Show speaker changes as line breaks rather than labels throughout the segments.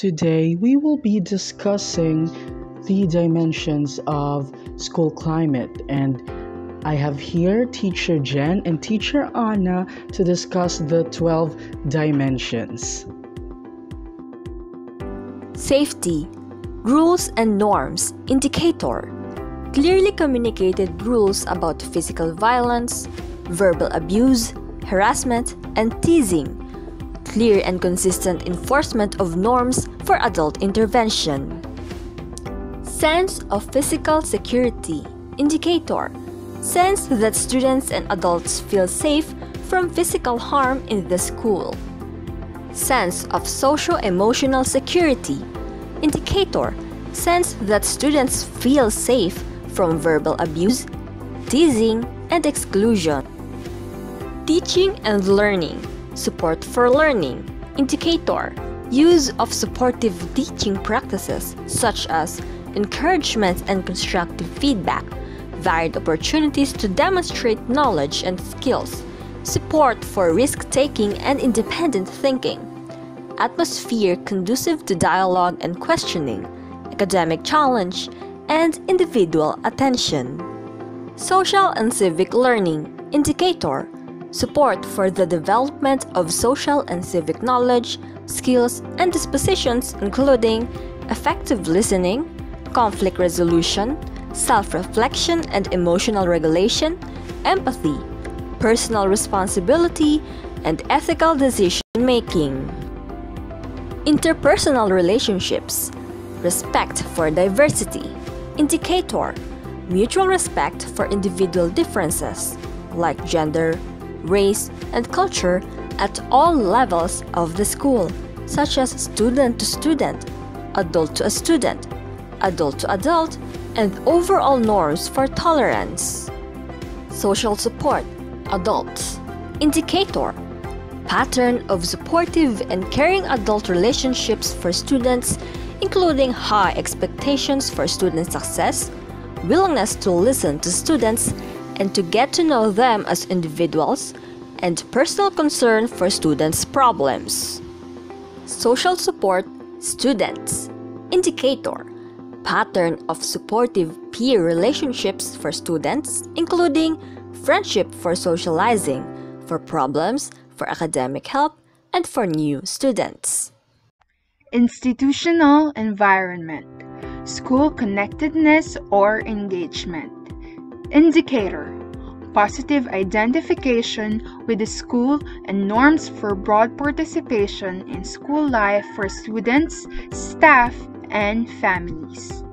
Today, we will be discussing the dimensions of school climate, and I have here Teacher Jen and Teacher Anna to discuss the 12 dimensions.
Safety, rules and norms, indicator. Clearly communicated rules about physical violence, verbal abuse, harassment, and teasing. Clear and consistent enforcement of norms for adult intervention. Sense of physical security, indicator. Sense that students and adults feel safe from physical harm in the school. Sense of socio-emotional security, indicator. Sense that students feel safe from verbal abuse, teasing, and exclusion. Teaching and learning, support for learning, indicator. Use of supportive teaching practices such as encouragement and constructive feedback, varied opportunities to demonstrate knowledge and skills, support for risk-taking and independent thinking, atmosphere conducive to dialogue and questioning, academic challenge, and individual attention. Social and civic learning, indicator. Support for the development of social and civic knowledge, skills, and dispositions including effective listening, conflict resolution, self-reflection and emotional regulation, empathy, personal responsibility, and ethical decision-making. Interpersonal relationships, respect for diversity, indicator. Mutual respect for individual differences like gender, race, and culture at all levels of the school, such as student to student, adult to a student, adult to adult, and overall norms for tolerance. Social support, adults, indicator. Pattern of supportive and caring adult relationships for students, including high expectations for student success, willingness to listen to students and to get to know them as individuals, and personal concern for students' problems. Social support, students, indicator. Pattern of supportive peer relationships for students, including friendship for socializing, for problems, for academic help, and for new students.
Institutional environment, school connectedness or engagement. Indicator, positive identification with the school and norms for broad participation in school life for students, staff, and families.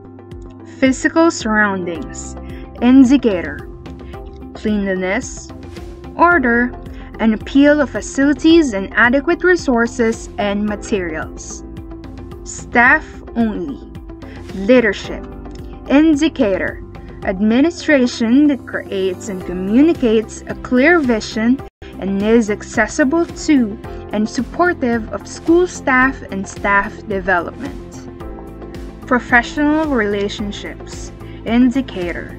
Physical surroundings, indicator, cleanliness, order, and appeal of facilities and adequate resources and materials. Staff only, leadership, indicator, administration that creates and communicates a clear vision and is accessible to and supportive of school staff and staff development. Professional relationships, indicator.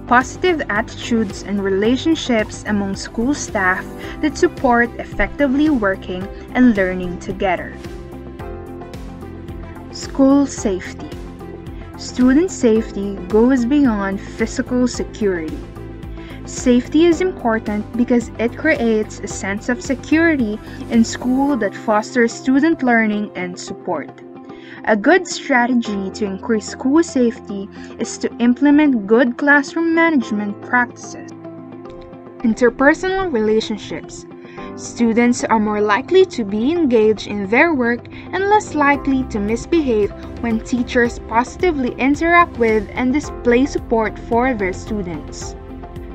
Positive attitudes and relationships among school staff that support effectively working and learning together. School safety. Student safety goes beyond physical security. Safety is important because it creates a sense of security in school that fosters student learning and support. A good strategy to increase school safety is to implement good classroom management practices. Interpersonal relationships. Students are more likely to be engaged in their work and less likely to misbehave when teachers positively interact with and display support for their students.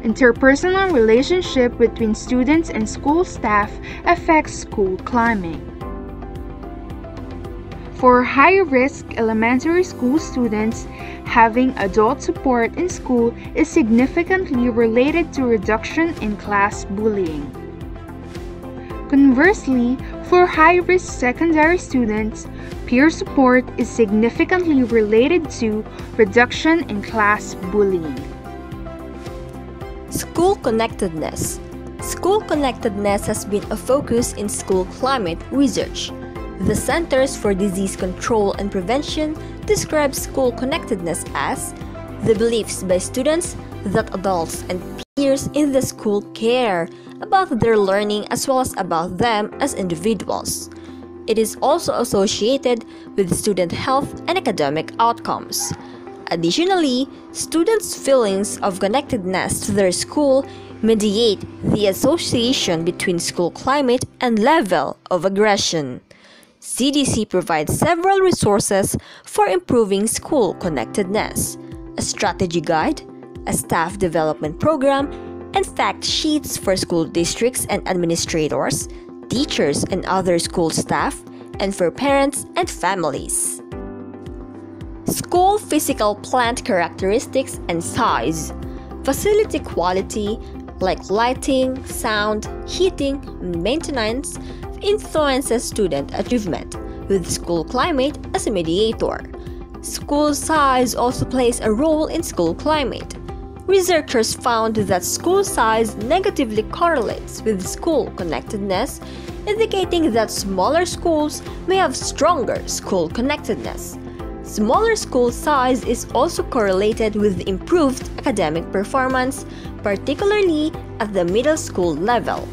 Interpersonal relationship between students and school staff affects school climate. For high-risk elementary school students, having adult support in school is significantly related to reduction in class bullying. Conversely, for high-risk secondary students, peer support is significantly related to reduction in class bullying.
School connectedness. School connectedness has been a focus in school climate research. The Centers for Disease Control and Prevention describes school connectedness as the beliefs by students that adults and peers in the school care about their learning as well as about them as individuals. It is also associated with student health and academic outcomes. Additionally, students' feelings of connectedness to their school mediate the association between school climate and level of aggression. CDC provides several resources for improving school connectedness: a strategy guide, a staff development program, and fact sheets for school districts and administrators, teachers and other school staff, and for parents and families. School physical plant characteristics and size. Facility quality, like lighting, sound, heating, and maintenance, influences student achievement, with school climate as a mediator. School size also plays a role in school climate. Researchers found that school size negatively correlates with school connectedness, indicating that smaller schools may have stronger school connectedness. Smaller school size is also correlated with improved academic performance, particularly at the middle school level.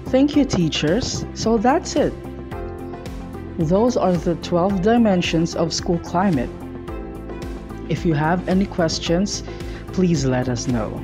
Thank you, teachers. So that's it. Those are the 12 dimensions of school climate. If you have any questions, please let us know.